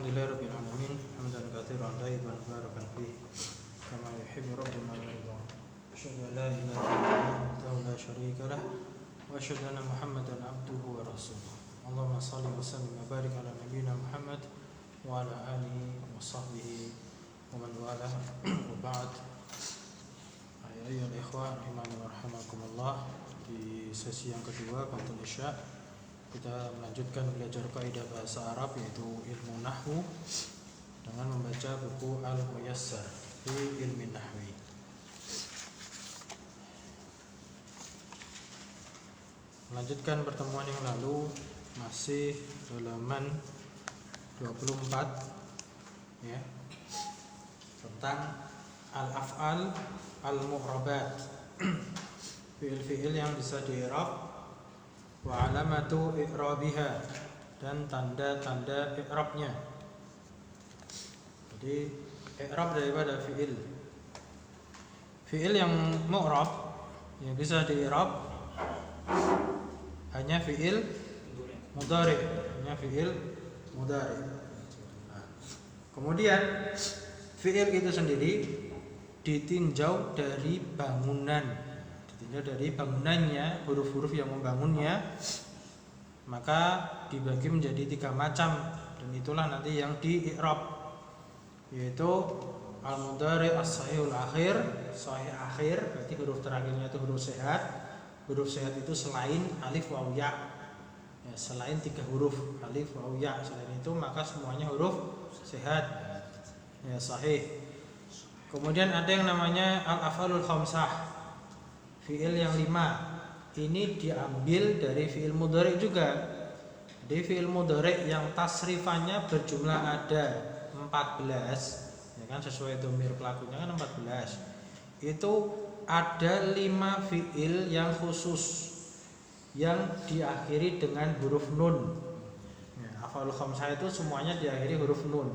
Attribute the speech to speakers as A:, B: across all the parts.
A: Alhamdulillahirabbil alamin hamdan katsiran thayyiban mubarakan fihi kama yuhibbu rabbuna wa yarda. Asyhadu an la ilaha illallah wahdahu la syarika lah wa asyhadu anna Muhammadan abduhu wa rasuluh. Allahumma shalli wa sallim wa barik ala nabiyyina Muhammad wa ala alihi wa sahbihi wa man wala wa ba'd. Ayyuhal ikhwan rahimani wa rahimakumullah, di sesi yang kedua ba'dal isya kita melanjutkan belajar kaidah bahasa Arab yaitu ilmu nahwu dengan membaca buku Al-Muyassar fi Ilmi Nahwi. Melanjutkan pertemuan yang lalu, masih halaman 24 ya, tentang al-af'al al-mu'rabat, fi'il-fi'il yang bisa di-i'rab, wa alamatu i'rabiha, dan tanda-tanda i'rabnya. Jadi i'rab daripada fi'il. Fi'il yang mu'rab yang bisa di-i'rab hanya fi'il mudhari, Nah, kemudian fi'il itu sendiri ditinjau dari bangunannya, huruf-huruf yang membangunnya, maka dibagi menjadi 3 macam, dan itulah nanti yang di-i'rab, yaitu al-mudhari as-sahihul akhir, sahih akhir, berarti huruf terakhirnya itu huruf sehat. Huruf sehat itu selain alif waw ya, selain 3 huruf alif waw ya, selain itu maka semuanya huruf sehat ya, sahih. Kemudian ada yang namanya al-af'alul khamsah, fi'il yang 5. Ini diambil dari fi'il mudhari juga. Jadi fi'il mudhari yang tasrifannya berjumlah ada 14, ya kan, sesuai dhamir pelakunya kan 14. Itu ada 5 fi'il yang khusus yang diakhiri dengan huruf nun. Ya, af'alul khamsah itu semuanya diakhiri huruf nun.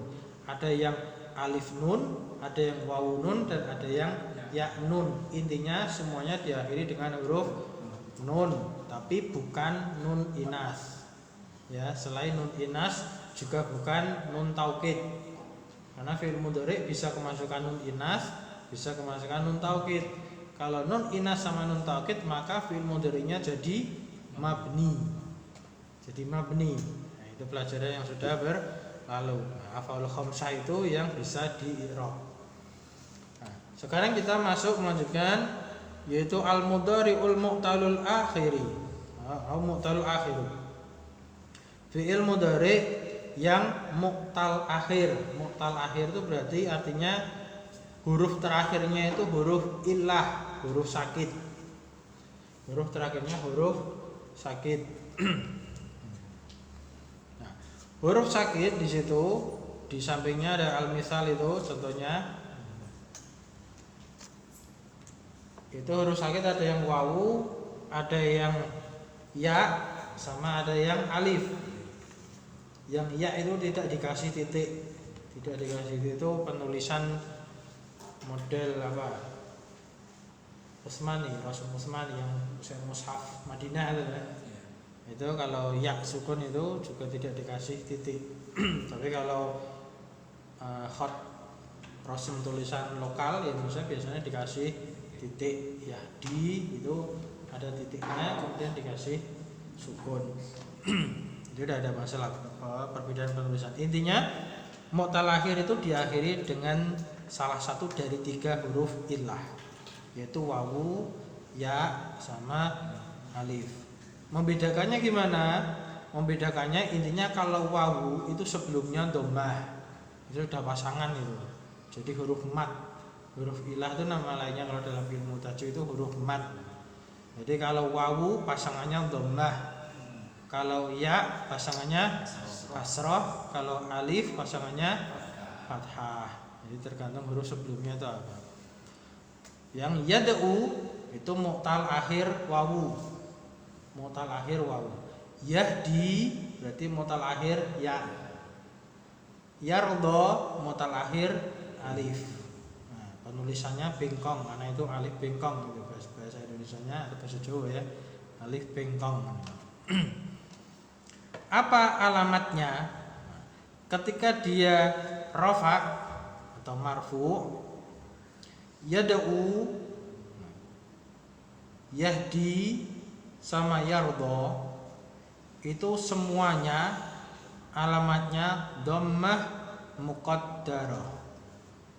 A: Ada yang alif nun, ada yang waw nun, dan ada yang ya nun. Intinya semuanya diakhiri dengan huruf nun, tapi bukan nun inas. Ya, selain nun inas juga bukan nun taukid. Karena fi'il mudhari bisa kemasukan nun inas, bisa kemasukan nun taukid. Kalau nun inas sama nun taukid, maka fi'il mudhari'nya jadi mabni. Nah, itu pelajaran yang sudah berlalu. Af'alul khamsah itu yang bisa di-i'rab. Sekarang kita masuk melanjutkan, yaitu al-mudhari'ul mu'talul akhiri atau mu'talul akhiru. Fi'il mudhari' yang mu'tal akhir. Mu'tal akhir itu berarti artinya huruf terakhirnya itu huruf illah, huruf sakit. Huruf terakhirnya huruf sakit. Nah, huruf sakit di situ di sampingnya ada al-misal, itu contohnya. Itu huruf sakit ada yang wawu, ada yang ya, sama ada yang alif. Yang ya itu tidak dikasih titik. Tidak dikasih titik itu penulisan model apa? Rasul Usmani yang mushaf Madinah itu kan. Itu kalau ya sukun itu juga tidak dikasih titik. Tapi kalau khot rasul tulisan lokal ya Indonesia biasanya dikasih titik. Ya, di itu ada titiknya, kemudian dikasih sukun. Jadi tidak ada masalah perbedaan penulisan. Intinya mu'tal akhir itu diakhiri dengan salah satu dari 3 huruf illah, yaitu wawu, ya, sama alif. Membedakannya gimana? Membedakannya intinya kalau wawu itu sebelumnya dhammah, itu sudah pasangan itu. Jadi huruf mat. Huruf ilah itu nama lainnya kalau dalam ilmu tajwid itu huruf mat. Jadi kalau wawu pasangannya dhammah, kalau ya pasangannya kasrah, kalau alif pasangannya fathah. Jadi tergantung huruf sebelumnya itu apa. Yang yad'u itu mu'tal akhir wawu. Yahdi berarti mu'tal akhir ya. Yarda mu'tal akhir alif. Nah, penulisannya bengkong, karena itu alif bengkong gitu bahasa Indonesianya atau bahasa Jawa ya. Alif bengkong. Apa alamatnya? ketika dia rafa atau marfu, yad'u, yahdi sama yardha itu semuanya alamatnya dhammah muqaddarah.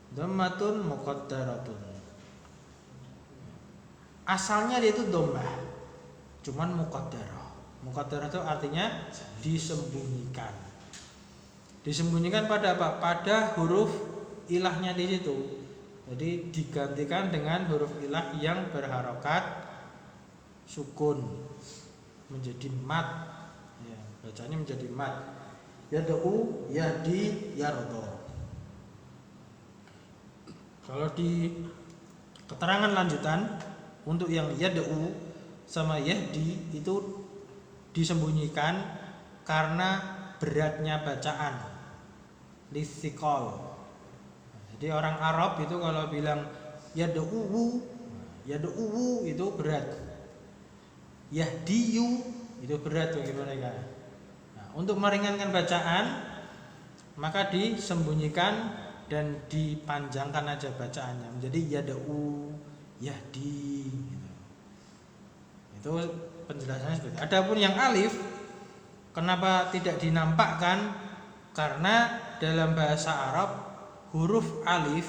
A: Dhammatun muqaddaratun. Asalnya dia itu dhammah, cuman muqaddarah. Muqaddarah itu artinya disembunyikan. Disembunyikan pada apa? Pada huruf ilahnya di situ. Jadi digantikan dengan huruf ilah yang berharokat sukun menjadi mat. Ya, bacanya menjadi mat. Yad'u, yahdi, yardha. Kalau di keterangan lanjutan untuk yang yad'u sama yahdi itu disembunyikan karena beratnya bacaan. Lisikol. Jadi orang Arab itu kalau bilang yad'u itu berat. Yahdiyu itu berat bagi mereka. Nah, untuk meringankan bacaan maka disembunyikan dan dipanjangkan aja bacaannya menjadi yad'u, yahdi gitu. Itu penjelasannya seperti itu. Adapun yang alif kenapa tidak dinampakkan? Karena dalam bahasa Arab huruf alif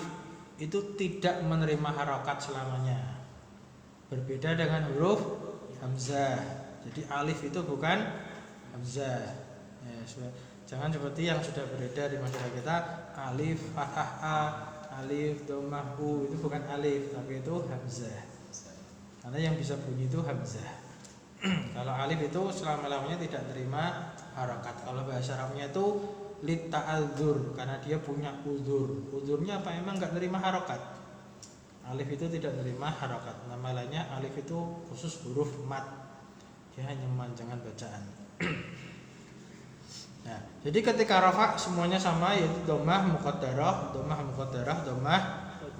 A: itu tidak menerima harokat selamanya. Berbeda dengan huruf hamzah. Jadi alif itu bukan hamzah. Ya, jangan seperti yang sudah beredar di masyarakat kita, alif fathah a, alif dhammah u, itu bukan alif tapi itu hamzah. Karena yang bisa bunyi itu hamzah. Kalau alif itu selama-lamanya tidak terima harokat. Kalau bahasa Arabnya itu litta'adzur, karena dia punya uzur. Uzurnya apa? Emang nggak terima harokat. Alif itu tidak terima harokat. Nama lainnya alif itu khusus huruf mat. Dia hanya memanjangkan bacaan. Nah, jadi ketika rafa semuanya sama, yaitu dhammah muqaddarah, dhammah muqaddarah, dhammah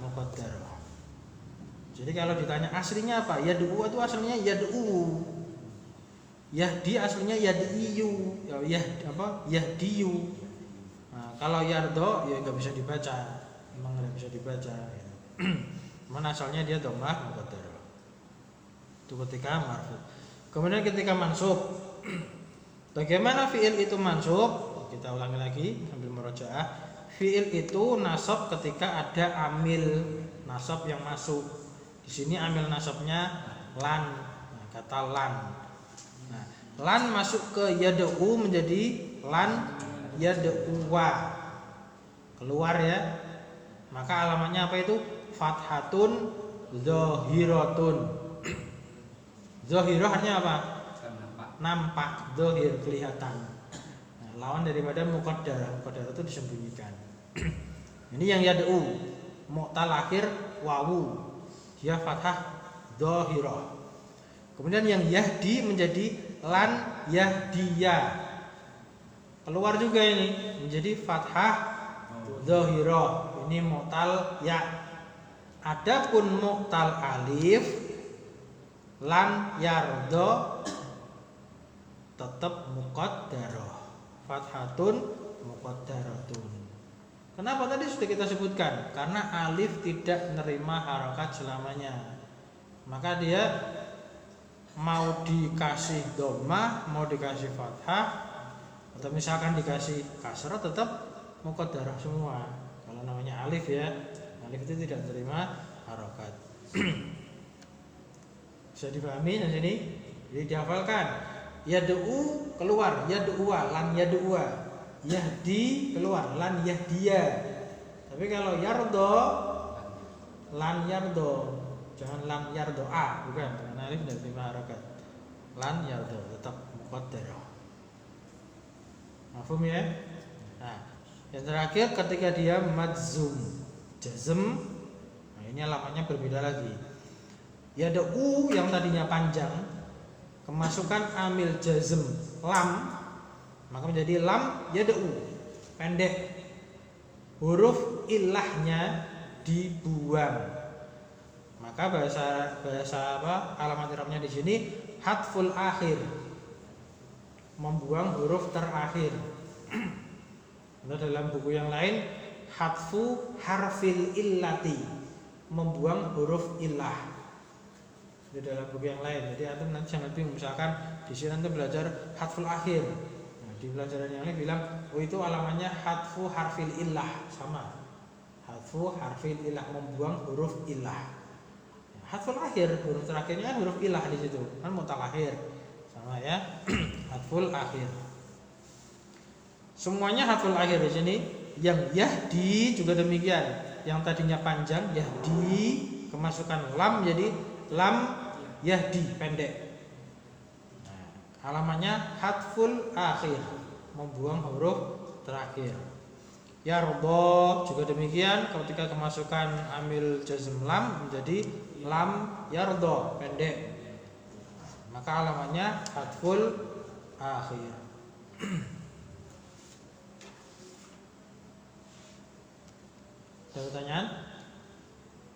A: muqaddarah. Jadi kalau ditanya aslinya apa? Yad'u itu aslinya yad'u. Yahdi aslinya yad'iyu. Ya apa? Yahdiyu. Nah, kalau yardha ya nggak bisa dibaca. Memang nggak bisa dibaca gitu. Cuman asalnya dia dhammah muqaddarah. Itu ketika marfu. Kemudian ketika mansub. Bagaimana fi'il itu mansub? Kita ulangi lagi sambil murojaah. Fi'il itu nasab ketika ada amil nasab yang masuk. Di sini amil nasabnya lan. Nah, kata lan. Nah, lan masuk ke yad'u menjadi lan yad'uwa. Keluar ya. Maka alamatnya apa itu? Fathatun zahiratun. Zahirah artinya apa? Nampak, zahir, kelihatan. Nah, lawan daripada muqaddarah. Muqaddarah itu disembunyikan. Ini yang yad'u, mu'tal akhir wawu. Dia fathah zahirah. Kemudian yang yahdi menjadi lan yahdiya. Keluar juga ini menjadi fathah zahirah. Ini mu'tal ya. Adapun mu'tal alif lan yardha tetap muqaddarah. Fathatun muqaddaratun. Kenapa tadi sudah kita sebutkan? Karena alif tidak menerima harokat selamanya. Maka dia mau dikasih dhammah, mau dikasih fathah, atau misalkan dikasih kasrah tetap muqaddarah semua. Kalau namanya alif ya, alif itu tidak menerima harokat. Bisa dipahami di sini? Jadi dihafalkan. Yad'u keluar, yad'uwa, lan yad'uwa. Yahdi keluar, lan yahdiya. Tapi kalau yardha, lan yardha. Jangan lan yardha, bukan. Karena alif tidak terima harokat. Lan yardha tetap muqaddarah. Mafhum ya? Nah, yang terakhir ketika dia madzum, jazm, nah ini alamatnya berbeda lagi. Yad'u yang tadinya panjang kemasukan amil jazm lam, maka menjadi lam yad'u, pendek. Huruf ilahnya dibuang. Maka bahasa apa? Alamat i'rabnya di sini hatful akhir. Membuang huruf terakhir. Atau dalam buku yang lain hadfu harfil illati, membuang huruf illah. Di dalam buku yang lain. Jadi antum nanti jangan bingung, misalkan di sini antum belajar hadful akhir. Nah, di pelajaran yang lain bilang, oh itu alamannya hadfu harfil illah, sama. Hadfu harfil illah, membuang huruf illah. Hadful akhir, huruf terakhirnya huruf illah di situ, kan mutalakhir. Sama ya. Hadful akhir. Semuanya hadful akhir di sini. Yang yahdi juga demikian. Yang tadinya panjang yahdi kemasukan lam jadi lam yahdi pendek. Nah, alamannya hadful akhir, membuang huruf terakhir. Yardo juga demikian, ketika kemasukan amil jazm lam menjadi lam yardo pendek. Maka alamannya hadful akhir. Ada pertanyaan?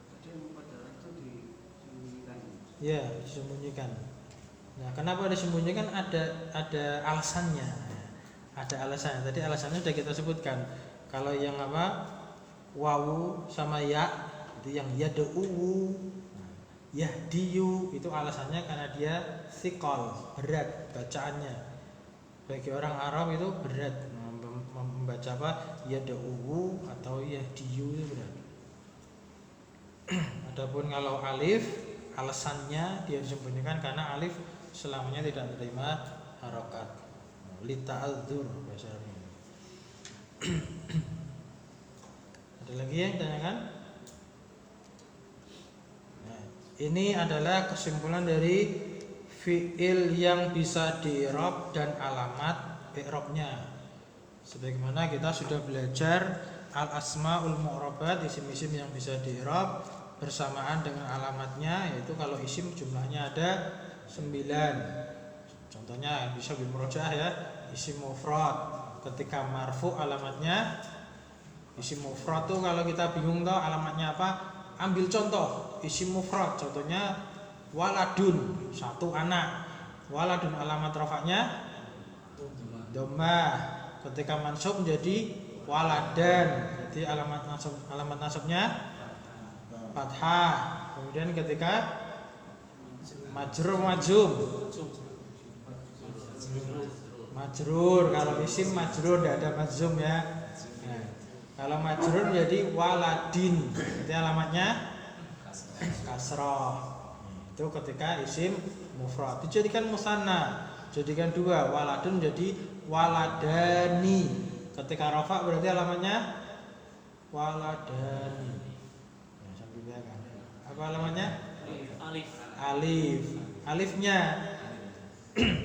B: Tadi muqaddarah itu disembunyikan.
A: Ya, disembunyikan. Nah, kenapa disembunyikan? Ada alasannya. Ada alasannya. Tadi alasannya sudah kita sebutkan. Kalau yang apa? Wawu sama ya, itu yang yad'u, yahdiyu, itu alasannya karena dia thiqal, berat bacaannya. Bagi orang Arab itu berat membaca apa? Yad'u atau yahdiyu itu berat. Adapun kalau alif, alasannya dia disembunyikan karena alif selamanya tidak menerima harokat. Lita'adzur bahasa Arabnya. Ada lagi yang tanyakan? Nah, ini adalah kesimpulan dari fi'il yang bisa di-i'rab dan alamat i'rabnya. Sebagaimana kita sudah belajar al-asmaul mu'rabat, isim-isim yang bisa di-i'rab bersamaan dengan alamatnya, yaitu kalau isim jumlahnya ada 9. Contohnya bisa bimurojaah ya, isim mufrad. Ketika marfu alamatnya isim mufrad tuh kalau kita bingung tuh alamatnya apa, ambil contoh isim mufrad, contohnya waladun, satu anak. Waladun alamat rafa'nya dhammah. Ketika mansub menjadi waladan, jadi alamat nasabnya fathah. Kemudian ketika majrur majzum, majrur, kalau isim majrur tidak ada majzum ya. Nah, kalau majrur menjadi waladin, itu alamatnya kasrah. Itu ketika isim mufrad. Dijadikan musanna, jadikan 2, waladun jadi waladani. Ketika rafa berarti alamatnya waladani. Nah, sambil kan. Apa alamatnya?
B: Alif.
A: Alif. Alifnya.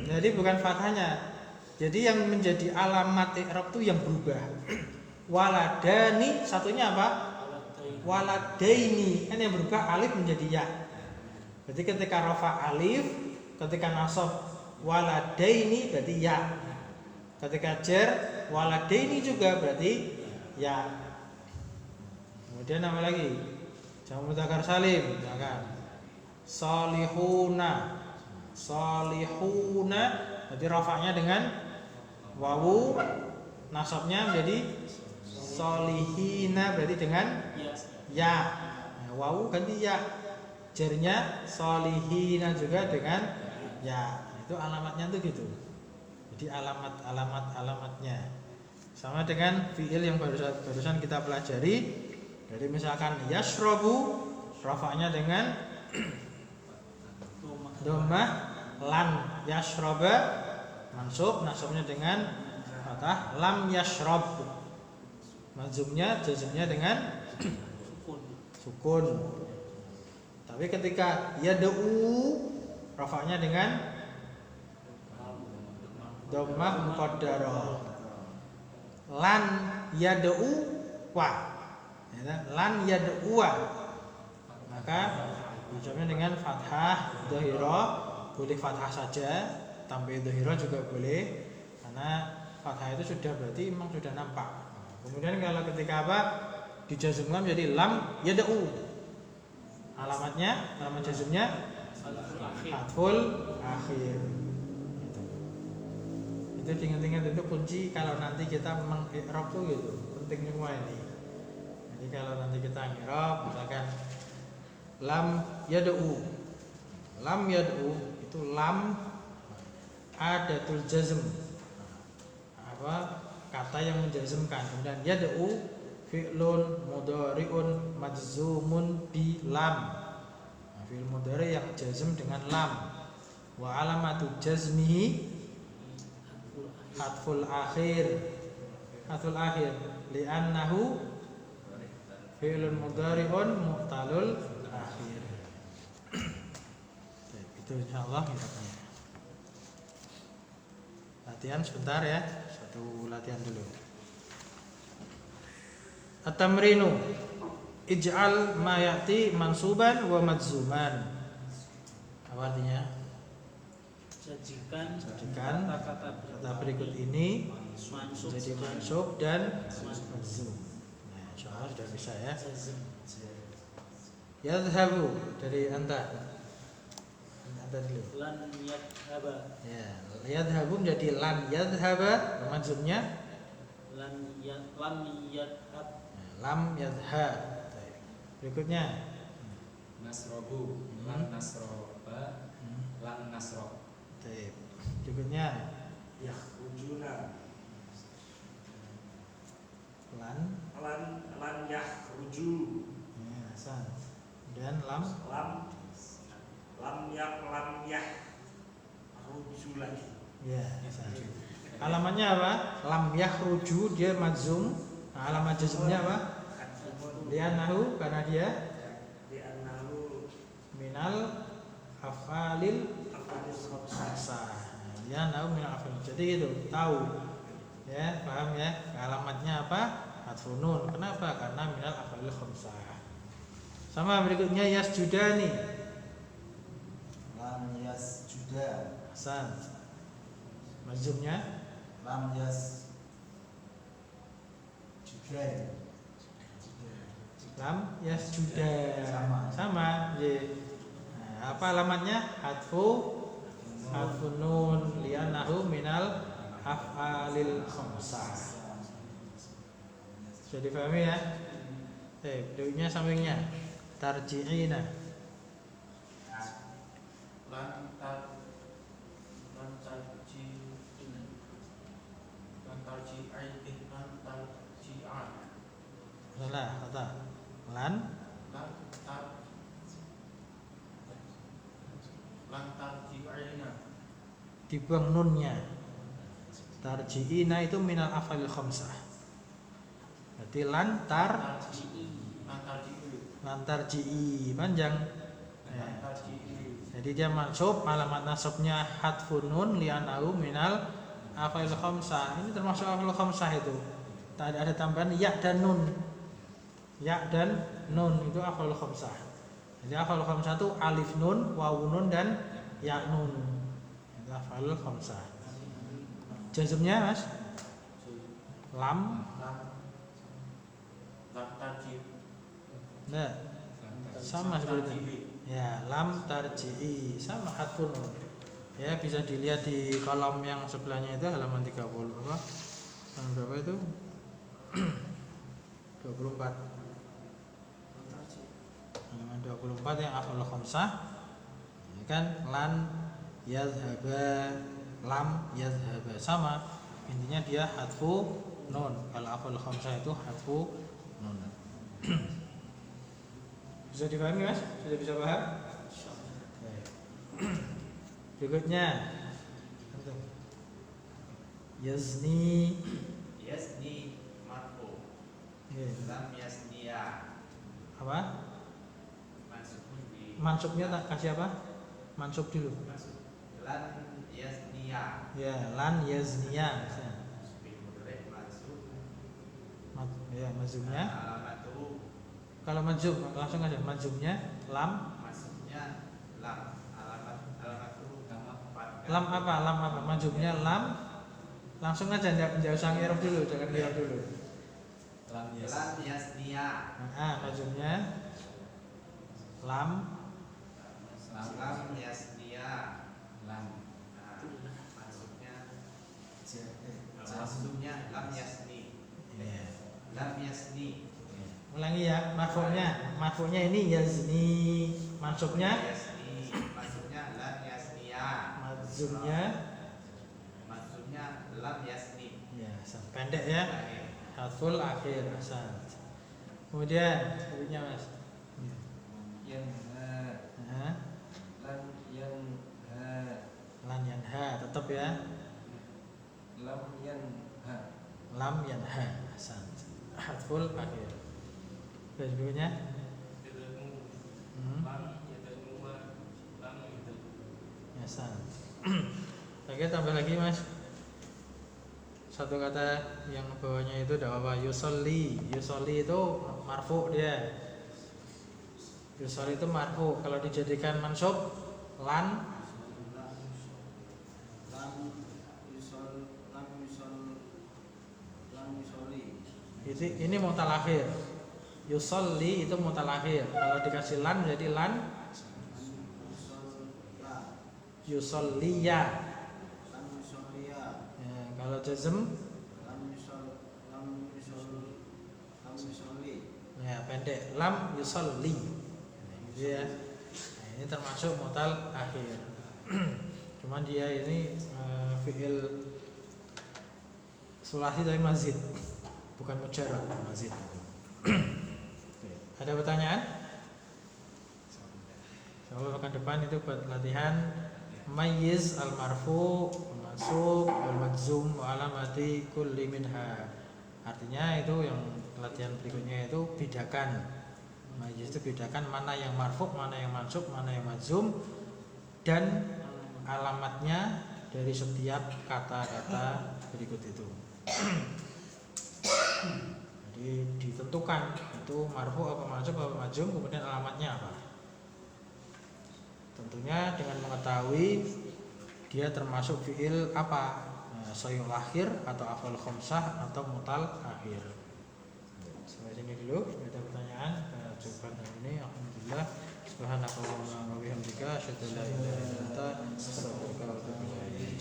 A: Jadi bukan fathahnya. Jadi yang menjadi alamat i'rab itu yang berubah. Waladani satunya apa? Waladaini. Kan yang berubah alif menjadi ya. Jadi ketika rafa alif, ketika nasab waladaini berarti ya. Ketika jar waladaini juga berarti ya. Kemudian apa lagi? Jamak mudzakkar salim, misalkan salihuna. Salihuna berarti rafa'nya dengan wawu, nasabnya menjadi solihina berarti dengan ya. Nah, wawu ganti ya, jarnya solihina juga dengan ya. Itu alamatnya tuh gitu. Jadi alamatnya sama dengan fiil yang barusan kita pelajari. Jadi misalkan yashrobu, rafa'nya dengan dhammah, lan yashroba mansub, nasabnya dengan fathah, lam yashrob, majzumnya jazmnya dengan sukun. Tapi ketika yad'u, rafa'nya dengan dhammah muqaddarah, lan yad'u wa, lan yad'u wa, maka ucapnya dengan fathah dhahirah, boleh fathah saja, tambah dhahirah juga boleh, karena fathah itu sudah berarti memang sudah nampak. Kemudian kalau ketika apa? Dijazmkan menjadi lam yad'u. Alamatnya, alamat jazmnya hadful akhir. Itu Itu diingat-ingat, itu kunci kalau nanti kita mengi'rab tuh gitu. Penting semua ini. Jadi kalau nanti kita ngi'rab misalkan lam yad'u. Lam yad'u itu lam adatul jazm. Apa? Kata yang menjazmkan. Kemudian yad'u fi'lun mudhari'un majzumun bi lam. Nah, fi'il mudhari yang jazm dengan lam. Wa alamatu jazmihi hatful akhir. Hatful akhir li'annahu fi'lun mudhari'un mu'talul akhir. Itu insyaallah kita punya. Latihan sebentar ya. Satu latihan dulu. At-tamrinu ij'al ma ya'ti mansuban wa majzuman. Apa artinya?
B: Jadikan
A: Jadikan
B: kata-kata
A: kata berikut ini
B: mansub
A: jadi mansub dan majzum. Nah, insyaallah sudah bisa ya. Yadhhabu dari anta. Anta dulu.
B: lan yadhaba
A: Ya, yadhhabu menjadi lan yadhhaba, majzumnya
B: lam yadhab
A: lam yadhha. Berikutnya
C: Nasrobu, lan nasroba, lan nasrob.
A: Baik. Berikutnya
D: yakhrujuna
A: lan
D: lan yakhruju
A: ya, san. Dan lam
D: yakhruju lagi.
A: ya, san. Alamatnya apa? Lam yakhruju dia majzum. Nah, alamat jazmnya apa? Li'annahu karena dia
D: Li'annahu
A: minal af'alil
D: afadis
A: khamsah. Li'annahu minal af'alil. Jadi itu tahu. Ya, paham ya? Alamatnya apa? Hadfun nun. Kenapa? Karena minal af'alil khamsah. Sama berikutnya yasjudani.
E: Lam yasjuda.
A: Hasan. Majzumnya
E: Lam yasjuda.
A: lam yasjuda. Sama. Ye. Nah, apa alamatnya? Hadfun nun li'annahu minal af'alil khamsah. Sudah dipahami ya? Berikutnya sampingnya tarji'ina.
C: Lan
A: Salah kata. Lan dibuang nunnya. Tarji'ina itu minal af'alil khamsah. Berarti lan tarji'i panjang. Ya. Jadi dia mansub, alamat nasabnya hadfun nun li'annahu minal af'alil khamsah. Ini termasuk af'alil khamsah itu. Ada tambahan ya dan nun. Ya dan nun itu af'alil khamsah. Jadi af'alil khamsah itu alif nun, wawu nun dan ya nun. Itu af'alil khamsah. Jazmnya Mas? Lam. Nah, sama seperti itu. Ya, lam tarji'i sama hadfun nun. Ya, bisa dilihat di kolom yang sebelahnya itu halaman 30 apa? Halaman berapa itu? 24. Halaman 24 yang af'alul khamsah. Ya kan lan yadhhaba, lam yadhhaba sama. Intinya dia hadfu nun. Kalau af'alul khamsah itu hadfu nun. Bisa dipahami Mas? Sudah bisa paham? Berikutnya yazni
E: marfu.
A: ya.
E: Lam yasniya.
A: Apa?
E: Mansubun bi.
A: Mansubnya tak kasih apa? Mansub dulu.
E: Lan yasniya.
A: Ya, lan yazniya.
E: Bil mudhari' mansub.
A: Ya, mazumnya.
E: Alamatu
A: Kalau mazum langsung aja mazumnya lam.
E: maksudnya lam. Alamatu
A: Lam apa? Lam apa? Mazumnya lam. Langsung aja enggak usah ngirob dulu, jangan ngirob dulu.
C: Lan
E: yasniya.
A: Mazumnya lam.
E: Lam yasniya.
C: Lan
E: Nah, maksudnya Maksudnya lam yasni.
A: Ya.
E: Lam yasni.
A: Ulangi ya, maf'ulnya ini yazni, mansubnya
E: Yasni. Maksudnya lam yasniya.
A: madzumnya
E: Maksudnya lam yasni.
A: ya pendek ya, hadful akhir asal. Kemudian berikutnya Mas.
C: Yanha.
A: Nah,
C: Lan yanha.
A: lan yanha tetap ya,
C: Lam yanha.
A: lam yanha asal. Hadful akhir. Terus berikutnya ya asal. Oke, tambah lagi Mas. Satu kata yang bawahnya itu ada apa? Yusolli. Yusolli itu marfu dia. Yusolli itu marfu. Kalau dijadikan mansub lan ini mutal akhir. Yusolli itu mutal akhir. Kalau dikasih lan jadi lan yusolliya. Ya, kalau jazm ya pendek lam yusolli. Gitu ya. Nah, ini termasuk mutal akhir. Cuman dia ini fi'il sulasi tapi mazid, bukan mujarrad, mazid. Ada pertanyaan? Soal pekan depan itu buat latihan mayyiz al marfu, mansub, wal majzum wa alamati kulli minha. Artinya itu yang latihan berikutnya itu bedakan. Mayyiz itu bedakan mana yang marfu, mana yang mansub, mana yang majzum dan alamatnya dari setiap kata-kata berikut itu. Jadi ditentukan itu marfu apa mansub apa majzum, kemudian alamatnya apa. Tentunya dengan mengetahui dia termasuk fi'il apa, soyul akhir atau afal khamsah atau mutal akhir. Sampai sini dulu. Ada pertanyaan? Coba hari ini. Alhamdulillah. Subhanakallahumma wa bihamdika asyhadu an la ilaha illa anta astaghfiruka wa atubu ilaik.